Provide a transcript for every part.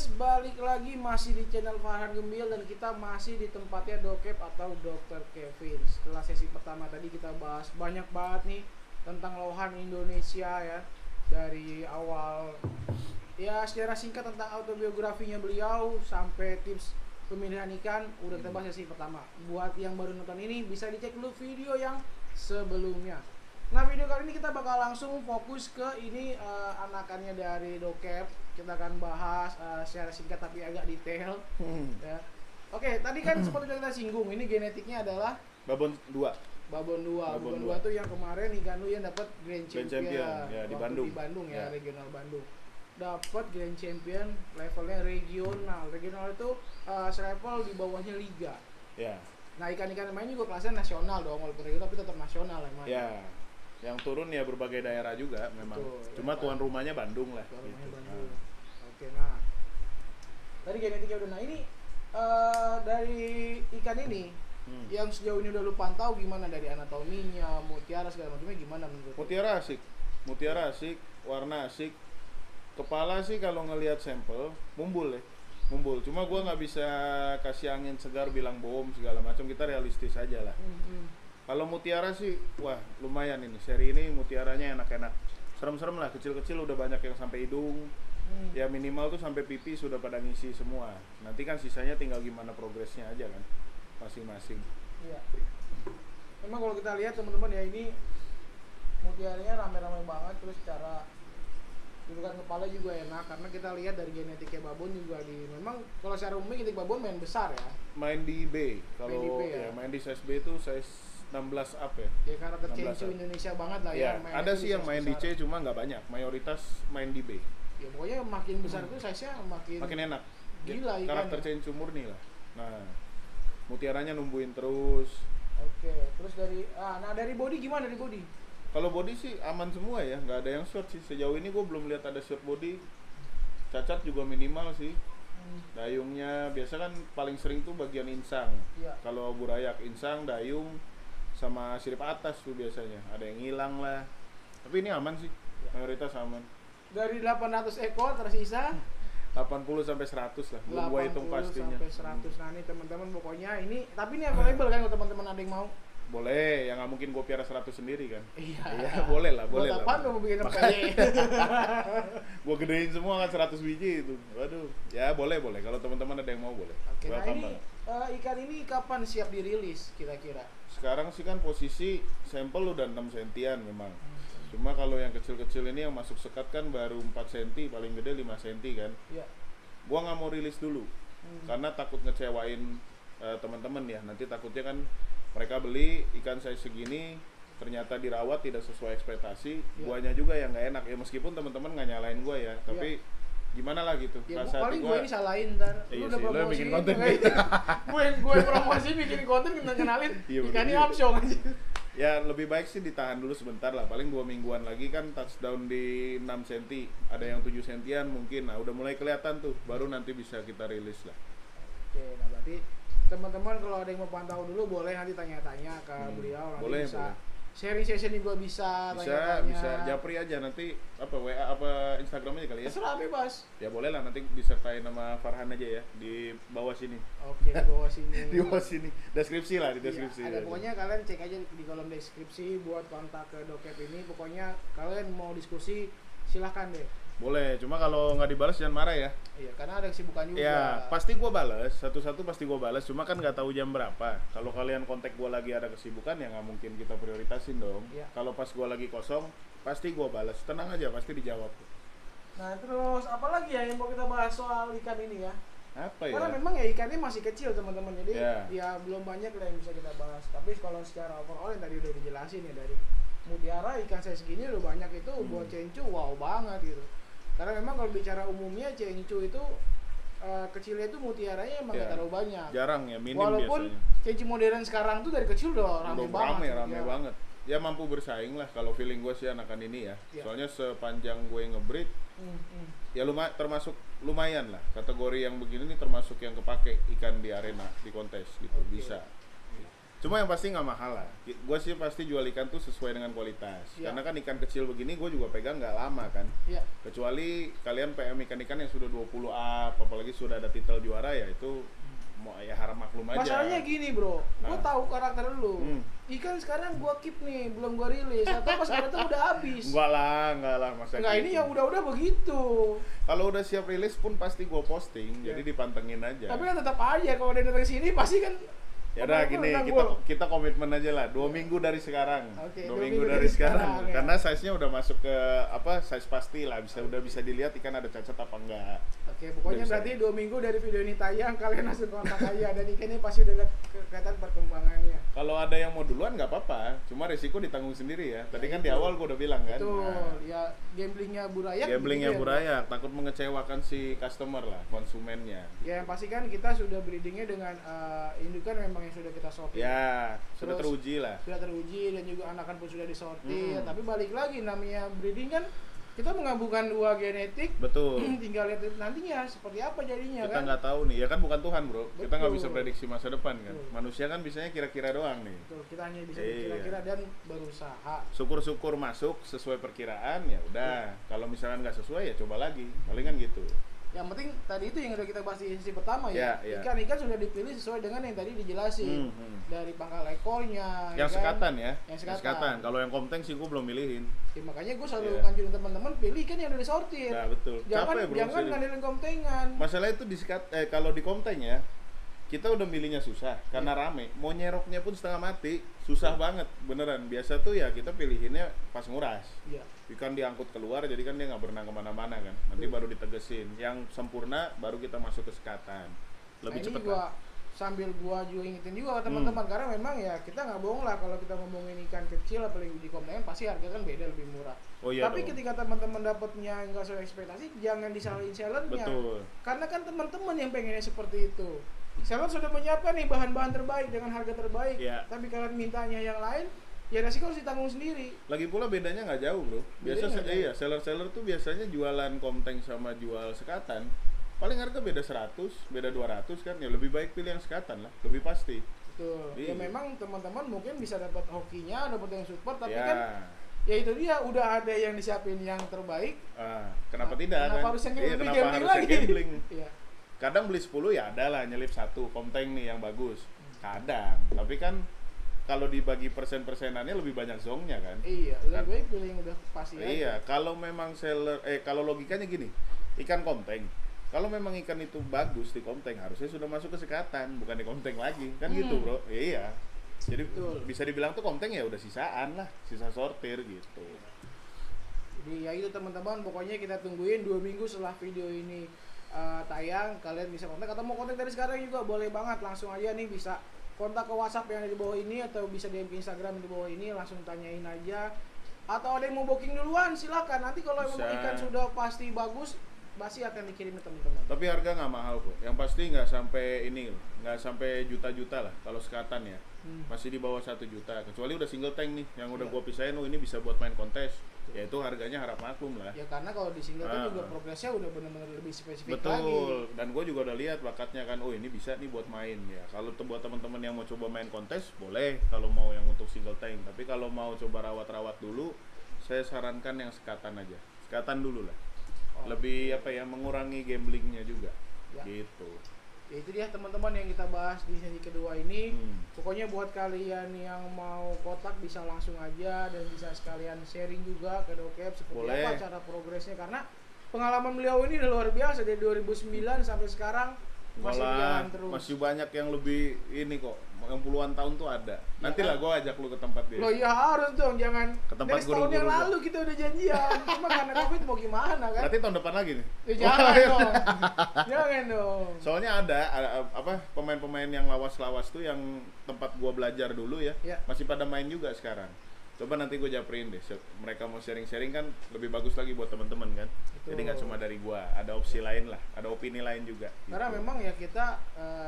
guys, balik lagi masih di channel Farhan Gembil dan kita masih di tempatnya Dokep atau Dr. Kevin. Setelah sesi pertama tadi kita bahas banyak banget nih tentang lohan Indonesia ya. Dari awal ya secara singkat tentang autobiografinya beliau sampai tips pemilihan ikan udah kita bahas sesi pertama. Buat yang baru nonton ini bisa dicek dulu video yang sebelumnya. Nah, video kali ini kita bakal langsung fokus ke ini anakannya dari Dokep. Kita akan bahas secara singkat tapi agak detail. Ya. Oke, tadi kan seperti yang kita singgung, ini genetiknya adalah Babon 2. Babon 2 tuh yang kemarin ikan lu yang dapat Grand Champion ya, di Bandung ya, regional Bandung. Dapat Grand Champion levelnya regional. Regional itu selevel di bawahnya liga. Ya. Nah, ikan-ikan yang main juga kelasnya nasional dong, walaupun regional tapi tetap nasional emang. Ya. Yang turun ya berbagai daerah juga memang. Betul, cuma tuan rumahnya Bandung lah. Tuan rumahnya gitu. Bandung. Oke, nah. Tadi genetiknya udah. Nah, ini dari ikan ini yang sejauh ini udah lu pantau gimana dari anatominya, mutiara segala macamnya gimana menurut lu? Mutiara asik, warna asik. Kepala sih kalau ngelihat sampel mumbul ya. Mumbul. Cuma gua nggak bisa kasih angin segar bilang bohong segala macam, kita realistis aja lah. Kalau mutiara sih, wah lumayan ini. Seri ini mutiaranya enak-enak. Serem-serem lah, kecil-kecil udah banyak yang sampai hidung. Ya minimal tuh sampai pipi sudah pada ngisi semua. Nanti kan sisanya tinggal gimana progresnya aja kan, masing-masing. Iya. Memang kalau kita lihat teman-teman ya, ini mutiaranya rame-rame banget, terus cara dudukan kepala juga enak karena kita lihat dari genetiknya babon juga memang kalau secara umum genetik babon main besar ya. Main di B. Kalau ya. main di size B itu size 16 up ya. Ya karakter Cencu Indonesia banget lah ya. Ada sih yang main di C cuma nggak banyak. Mayoritas main di B. Ya pokoknya makin besar itu size-nya makin enak. Gila ikan. Karakter Cencu murni lah. Nah, mutiaranya numbuhin terus. Oke, terus dari body gimana dari body? Kalau body sih aman semua ya, nggak ada yang short sih. Sejauh ini gue belum lihat ada short body. Cacat juga minimal sih. Dayungnya biasa kan paling sering tuh bagian insang. Ya. Kalau burayak insang, dayung sama sirip atas tuh biasanya. Ada yang hilang lah. Tapi ini aman sih. Mayoritas aman. Dari 800 ekor tersisa 80 sampai 100 lah. Belum gua hitung pastinya. 80 sampai 100. Nah, ini teman-teman pokoknya ini tapi ini available kan kalau teman-teman ada yang mau. Boleh, ya nggak mungkin gue piara 100 sendiri kan? Iya, boleh lah. Buat apaan lo mau bikin empelnya? Gue gedein semua kan 100 biji itu. Waduh, ya boleh. Kalau teman-teman ada yang mau boleh. Oke, nah ini ikan ini kapan siap dirilis kira-kira? Sekarang sih kan posisi sampel udah 6 sentian memang. Cuma kalau yang kecil-kecil ini yang masuk sekat kan baru 4 senti, paling gede 5 senti kan. Iya. Gua nggak mau rilis dulu, karena takut ngecewain teman-teman ya. Nanti takutnya kan mereka beli ikan size segini ternyata dirawat tidak sesuai ekspektasi, guanya juga yang nggak enak ya, meskipun teman-teman nggak nyalain gua ya, tapi gimana lah gitu. Ya, paling gue ini salahin ntar. Lu udah promosi bikin konten gue promosi bikin konten kenalin ikannya amsyong aja. Ya lebih baik sih ditahan dulu sebentar lah, paling 2 mingguan lagi kan touchdown di 6 cm, ada yang 7 sentian mungkin. Nah udah mulai kelihatan tuh, baru nanti bisa kita rilis lah. Oke, nah berarti teman-teman kalau ada yang mau pantau dulu boleh nanti tanya-tanya ke beliau, nanti boleh. sharing session juga bisa tanya-tanya. Bisa japri aja nanti apa WA apa Instagram aja kali ya. Terserah bebas. Ya boleh lah, nanti disertai nama Farhan aja ya di bawah sini. Oke, di bawah sini. Di bawah sini. Deskripsi lah, di deskripsi. Iya, ada pokoknya kalian cek aja di kolom deskripsi buat kontak ke Dokep ini. Pokoknya kalian mau diskusi silahkan deh. Boleh, cuma kalau nggak dibalas jangan marah ya. Iya, karena ada kesibukan juga. Ya, pasti gua balas, satu-satu pasti gua balas. Cuma kan nggak tahu jam berapa. Kalau kalian kontak gua lagi ada kesibukan ya nggak mungkin kita prioritasin dong. Iya. Kalau pas gua lagi kosong, pasti gua balas. Tenang aja, pasti dijawab. Nah, terus apa lagi ya yang mau kita bahas soal ikan ini ya? Apa ya? Karena memang ya ikannya masih kecil teman-teman, jadi ya belum banyak lah yang bisa kita bahas. Tapi kalau secara overall yang tadi udah dijelasin ya, dari mutiara ikan saya segini udah banyak itu buat cencu wow banget gitu. Karena memang kalau bicara umumnya cencu itu kecilnya itu mutiaranya emang nggak terlalu banyak. Jarang ya, minim walaupun biasanya. cencu modern sekarang tuh dari kecil udah rame banget. Rame banget. Ya mampu bersaing lah kalau feeling gue sih anakan ini ya. Soalnya sepanjang gue ngebreed, ya termasuk lumayan lah. Kategori yang begini nih termasuk yang kepake ikan di arena, di kontes gitu. Bisa. Cuma yang pasti nggak mahal lah. Gue sih pasti jual ikan tuh sesuai dengan kualitas. Iya. Karena kan ikan kecil begini gue juga pegang nggak lama kan. Iya. Kecuali kalian PM ikan-ikan yang sudah 20 up, apalagi sudah ada titel juara ya itu mau ya harap maklum aja. Masalahnya gini bro, gue Nah. tahu karakter lu. Hmm. Ikan sekarang gue keep nih, belum gue rilis. Atau pas itu udah habis. Enggak lah masa Enggak, gitu. ini yang udah begitu. Kalau udah siap rilis pun pasti gue posting, Iya. jadi dipantengin aja. Tapi kan tetap aja kalau dia datang ke sini pasti kan. Ya udah gini, kita komitmen aja lah, 2 minggu dari sekarang. Oke, 2 2 minggu minggu dari dari sekarang. sekarang, ya. Karena size-nya udah masuk ke size pasti lah, udah bisa dilihat ikan ada cacat apa enggak. Oke, pokoknya Udah bisa. berarti 2 minggu dari video ini tayang, kalian langsung kontak aja. Dan ikannya pasti udah kelihatan perkembangannya. Kalau ada yang mau duluan nggak apa-apa, cuma resiko ditanggung sendiri ya. Tadi Ya, kan itu. di awal gua udah bilang kan. Betul, Nah, ya gamblingnya Burayak. gamblingnya begitu ya, Burayak, takut mengecewakan si customer lah, konsumennya. Ya yang pasti kan kita sudah breedingnya dengan indukan memang yang sudah kita sortir. Ya, sudah Terus, teruji lah. Sudah teruji dan juga anakan pun sudah disortir. Hmm. Tapi balik lagi namanya breeding kan kita menggabungkan dua genetik. Betul. Tinggal lihat nantinya seperti apa jadinya Kita kan. nggak tahu nih, ya kan bukan Tuhan bro. Kita nggak bisa Betul. prediksi masa depan kan. Betul. Manusia kan bisanya kira-kira doang nih. Betul, kita hanya bisa Iya. kira-kira dan berusaha. Syukur-syukur masuk sesuai perkiraan ya udah. Kalau misalkan nggak sesuai ya coba lagi. Palingan gitu. Yang penting tadi itu yang udah kita bahas di sesi pertama ya. Ya, ya. Ikan-ikan sudah dipilih sesuai dengan yang tadi dijelasin. Dari pangkal ekornya. Yang ya kan? sekatan ya. Yang sekatan. Kalau yang komteng sih gue belum milihin. Ya, makanya gue selalu Iya. nganjurin teman-teman pilih ikan yang udah disortir. Nah betul. Jangan Capek bro. jangan serius. ngandelin komtengan. Masalah itu kalau di komteng ya, kita udah milihnya susah karena rame. Mau nyeroknya pun setengah mati, susah banget beneran. Biasa tuh ya kita pilihinnya pas nguras. Iya. Ikan diangkut keluar, jadi kan dia nggak berenang kemana-mana kan. Nanti baru ditegesin. Yang sempurna baru kita masuk ke sekatan. Lebih Nah, cepet ini gua lah. sambil gua juga ingetin juga ke teman-teman karena memang ya kita nggak bohong lah kalau kita ngomongin ikan kecil apalagi di komtengan pasti harga kan beda lebih murah. Oh iya Tapi dong. ketika teman-teman dapatnya nggak sesuai ekspektasi jangan disalahin sellernya. Betul. Karena kan teman-teman yang pengennya seperti itu. Seller sudah menyiapkan nih bahan-bahan terbaik dengan harga terbaik. Iya. Tapi kalian mintanya yang lain, ya resiko harus ditanggung sendiri. Lagi pula bedanya nggak jauh bro. Biasa Bedanya nggak jauh. iya seller-seller tuh biasanya jualan komteng sama jual sekatan. Paling harga beda 100, beda 200 kan. Ya lebih baik pilih yang sekatan lah, lebih pasti. Betul. Iya. Ya memang teman-teman mungkin bisa dapat hokinya, dapat yang support, tapi ya. kan ya itu dia udah ada yang disiapin yang terbaik. Kenapa Nah, tidak kenapa kan? harus yang Iya, lebih kenapa gambling harus yang lagi? gambling? Iya. Kadang beli 10 ya ada lah nyelip satu komteng nih yang bagus. Kadang, tapi kan kalau dibagi persen-persenannya lebih banyak zongnya kan. Iya, Kan- lebih baik pilih yang udah pasti Iya, aja. kalau memang kalau logikanya gini, ikan komteng. Kalau memang ikan itu bagus di komteng harusnya sudah masuk ke sekatan, bukan di komteng lagi. Kan gitu, Bro. Iya. Jadi Betul. bisa dibilang tuh komteng ya udah sisaan lah, sisa sortir gitu. Jadi ya itu teman-teman, pokoknya kita tungguin 2 minggu setelah video ini tayang, kalian bisa kontak atau mau kontak dari sekarang juga boleh banget, langsung aja nih bisa kontak ke WhatsApp yang ada di bawah ini atau bisa DM ke Instagram di bawah ini, langsung tanyain aja. Atau ada yang mau booking duluan silakan. Nanti kalau Bisa. memang ikan sudah pasti bagus, pasti akan dikirim ke teman-teman. Tapi harga nggak mahal kok. Yang pasti nggak sampai ini, nggak sampai juta-juta lah kalau sekatan ya. Masih di bawah 1 juta. Kecuali udah single tank nih, yang udah Iya. gua pisahin, oh ini bisa buat main kontes. Ya itu harganya harap maklum lah. Ya karena kalau di single kan Ah. juga progresnya udah benar-benar lebih spesifik Betul. lagi. Dan gue juga udah lihat bakatnya kan, oh ini bisa nih buat main ya. Kalau buat teman-teman yang mau coba main kontes boleh kalau mau yang untuk single tank. Tapi kalau mau coba rawat-rawat dulu, saya sarankan yang sekatan aja. Sekatan dulu lah. Oh. Lebih apa ya, mengurangi gamblingnya juga. Ya. Gitu. Ya itu dia teman-teman yang kita bahas di sesi kedua ini. Hmm. Pokoknya buat kalian yang mau kotak bisa langsung aja dan bisa sekalian sharing juga ke Dokep seperti Boleh. apa cara progresnya, karena pengalaman beliau ini udah luar biasa dari 2009 sampai sekarang masih Malah jalan terus. masih banyak yang lebih ini kok, yang puluhan tahun tuh ada. Nanti lah gue ajak lu ke tempat dia. Loh ya harus dong, jangan Ke tempat dari setahun yang guru-guru lalu kita udah janjian. Cuma karena Covid mau gimana kan? Berarti tahun depan lagi nih. Ya, jangan dong. Jangan dong. Soalnya ada apa pemain-pemain yang lawas-lawas tuh yang tempat gua belajar dulu ya, Ya. masih pada main juga sekarang. Coba nanti gue japrin deh, mereka mau sharing-sharing kan lebih bagus lagi buat teman-teman kan. Betul. Jadi nggak cuma dari gua, ada opsi lain lah, ada opini lain juga. Karena gitu. memang ya kita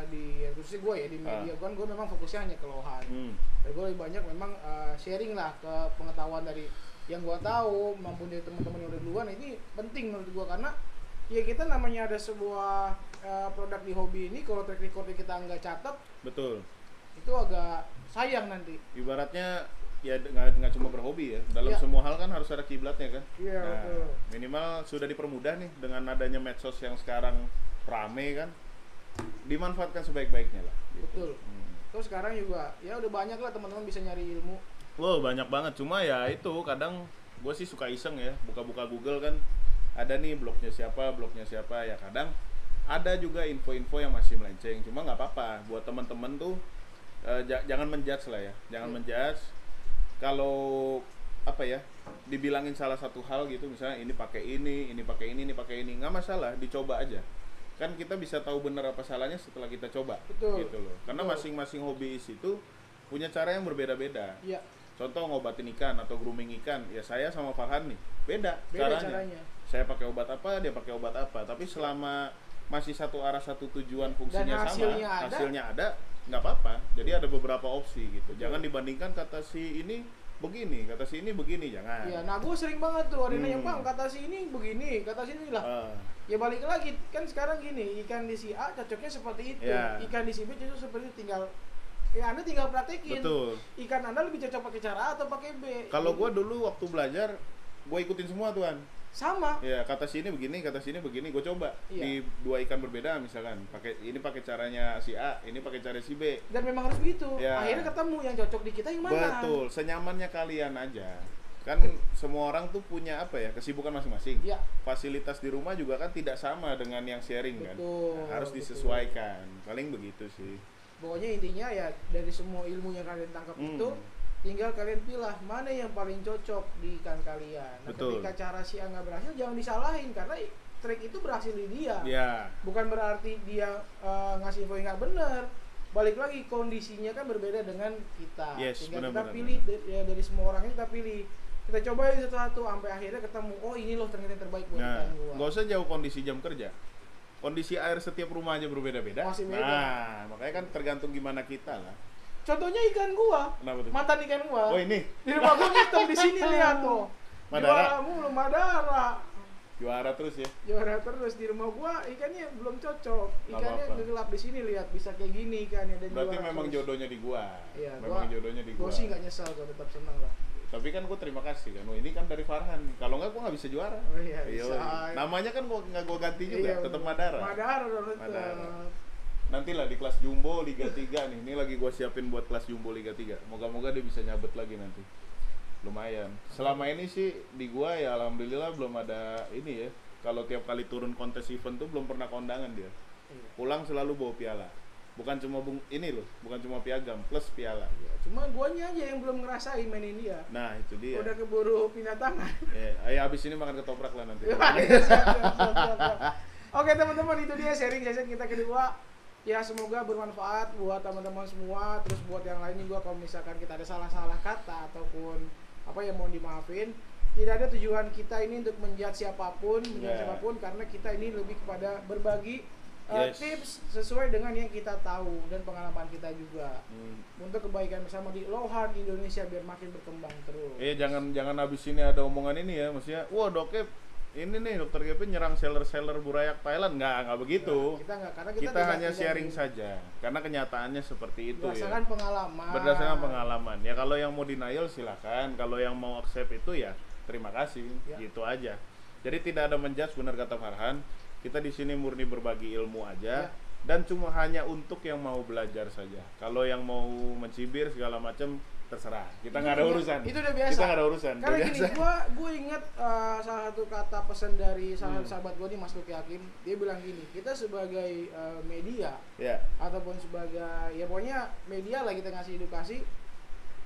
di khususnya gue ya di media kan gue memang fokusnya hanya ke lohan. Dan gue lebih banyak memang sharing lah ke pengetahuan dari yang gue tahu maupun dari teman-teman yang udah duluan. Ini penting menurut gue karena ya kita namanya ada sebuah produk di hobi ini, kalau track recordnya kita nggak catat, Betul. itu agak sayang nanti. Ibaratnya ya nggak cuma berhobi ya, dalam Iya. semua hal kan harus ada kiblatnya kan. Iya, Nah, betul. minimal sudah dipermudah nih dengan adanya medsos yang sekarang rame kan, dimanfaatkan sebaik-baiknya lah. Gitu. Betul. Terus sekarang juga ya udah banyak lah teman-teman bisa nyari ilmu. Wow, banyak banget. Cuma ya itu kadang gue sih suka iseng ya, buka-buka Google kan, ada nih blognya siapa ya kadang ada juga info-info yang masih melenceng. Cuma nggak apa-apa, buat teman-teman tuh jangan menjudge lah ya, jangan menjudge. Kalau apa ya, dibilangin salah satu hal gitu, misalnya ini pakai ini pakai ini, nggak masalah, dicoba aja. Kan kita bisa tahu benar apa salahnya setelah kita coba. Betul. Gitu loh. Karena Betul. masing-masing hobiis itu punya cara yang berbeda-beda. Iya. Contoh ngobatin ikan atau grooming ikan, ya saya sama Farhan nih beda Caranya. Saya pakai obat apa, dia pakai obat apa. Tapi selama masih satu arah satu tujuan, fungsinya hasilnya sama, ada. hasilnya ada, nggak apa-apa. Jadi ada beberapa opsi gitu. Jangan dibandingkan kata si ini begini, kata si ini begini, jangan. Iya, nah gue sering banget tuh ada yang nanya, "Bang, kata si ini begini, kata si ini lah." Ah, Ya balik lagi kan sekarang gini, ikan di si A cocoknya seperti itu, Ya. ikan di si B cocok seperti itu, tinggal ya Anda tinggal praktekin. betul. Ikan Anda lebih cocok pakai cara A atau pakai B. Kalau Jadi, gue dulu waktu belajar, gue ikutin semua tuan. sama. Ya kata sini begini, kata sini begini, gue coba Iya. di dua ikan berbeda misalkan. Pakai caranya si A, ini pakai cara si B. Dan memang harus begitu. Ya. Akhirnya ketemu yang cocok di kita yang mana. Betul, senyamannya kalian aja. Kan semua orang tuh punya apa ya, kesibukan masing-masing. Iya. Fasilitas di rumah juga kan tidak sama dengan yang sharing kan. Betul, Nah, harus betul. disesuaikan. Paling begitu sih. Pokoknya intinya ya dari semua ilmu yang kalian tangkap itu tinggal kalian pilih mana yang paling cocok di ikan kalian. Nah, Betul. ketika cara si A nggak berhasil jangan disalahin karena trik itu berhasil di dia. Ya, Bukan berarti dia ngasih info yang nggak benar. Balik lagi kondisinya kan berbeda dengan kita. Yes, Tinggal kita benar-benar. pilih dari semua orangnya kita pilih. Kita cobain satu-satu sampai akhirnya ketemu. Oh ini loh ternyata yang terbaik buat nah, ikan gua. nggak usah jauh kondisi jam kerja. Kondisi air setiap rumah aja berbeda-beda. Masih beda. Nah, makanya kan tergantung gimana kita lah. Contohnya ikan gua. Kenapa tuh? Mantan ikan gua. Oh ini, Di rumah gua hitam di sini lihat tuh. Madara. Juara mulu Madara. juara terus ya. Juara terus di rumah gua ikannya belum cocok. Ikannya apa-apa. gelap di sini lihat bisa kayak gini ikannya dan Berarti juara memang terus. jodohnya di gua. Iya, Memang jodohnya di gua gua. sih nggak nyesal, gua tetap senang lah. Tapi kan gue terima kasih kan, oh, ini kan dari Farhan. Kalau nggak gue nggak bisa juara. Oh iya, Iya, bisa. namanya kan nggak gue ganti juga, Iya, tetap bener. Madara. Madara dong itu. Madara. Nanti lah di kelas Jumbo Liga 3 nih. Ini lagi gue siapin buat kelas Jumbo Liga 3. Moga-moga dia bisa nyabet lagi nanti. Lumayan. Selama ini sih di gua ya alhamdulillah belum ada ini ya. Kalau tiap kali turun kontes event tuh belum pernah kondangan dia. Iya. Pulang selalu bawa piala. Bukan cuma ini loh, bukan cuma piagam plus piala. Iya, cuma guanya aja yang belum ngerasain mainin dia. Nah, itu dia. Udah keburu pindah tangan. Ya, abis ini makan ketoprak lah nanti. Iya, siap. Oke teman-teman, itu dia sharing session kita kedua. Ya semoga bermanfaat buat teman-teman semua. Terus buat yang lain juga kalau misalkan kita ada salah-salah kata ataupun apa yang mau dimaafin. Tidak ada tujuan kita ini untuk menjudge siapapun, siapapun karena kita ini lebih kepada berbagi tips sesuai dengan yang kita tahu dan pengalaman kita juga untuk kebaikan bersama di Lohan Indonesia biar makin berkembang terus. Jangan habis ini ada omongan ini ya, maksudnya wah Dokep ini nih dokter Kevin nyerang seller burayak Thailand. Nggak begitu. Nah, karena kita hanya sharing saja karena kenyataannya seperti itu berdasarkan pengalaman. Berdasarkan pengalaman. Ya kalau yang mau denial silakan, kalau yang mau accept itu ya terima kasih. Gitu aja. Jadi tidak ada menjudge, benar kata Farhan. Kita di sini murni berbagi ilmu aja dan cuma hanya untuk yang mau belajar saja. Kalau yang mau mencibir segala macam terserah. Kita nggak ada urusan. Itu udah biasa. Kita nggak ada urusan. Karena gini, gue inget salah satu kata pesan dari salah satu sahabat gue nih, Mas Luki Hakim. Dia bilang gini, kita sebagai media ataupun sebagai ya pokoknya media lah, kita ngasih edukasi.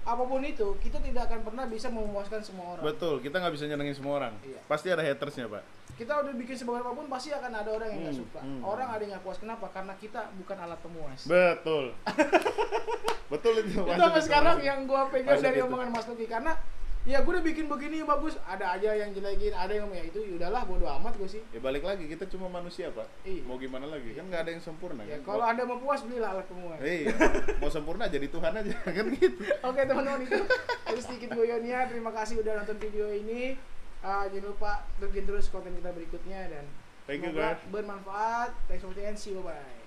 Apapun itu, kita tidak akan pernah bisa memuaskan semua orang. Betul, kita nggak bisa nyenengin semua orang. Iya. Pasti ada hatersnya, Pak. Kita udah bikin sebagai apapun, pasti akan ada orang yang nggak suka. Orang ada yang nggak puas. Kenapa? Karena kita bukan alat pemuas. Betul. Betul itu. Itu sampai sekarang yang gue pegang dari itu. omongan Mas Luki. Karena ya gue udah bikin begini bagus, ada aja yang jelekin, ada yang ya itu udahlah bodo amat gue sih. Ya balik lagi, kita cuma manusia Pak. Iya. Mau gimana lagi? Kan nggak ada yang sempurna. Ya Kan? kalau Anda mau puas belilah alat pemuas. Iya. Mau sempurna jadi Tuhan aja kan gitu. Oke teman-teman, itu sedikit goyonnya. Terima kasih udah nonton video ini. Jangan lupa tungguin terus konten kita berikutnya dan Thank you, semoga guys. bermanfaat. Thanks for watching and see you, bye.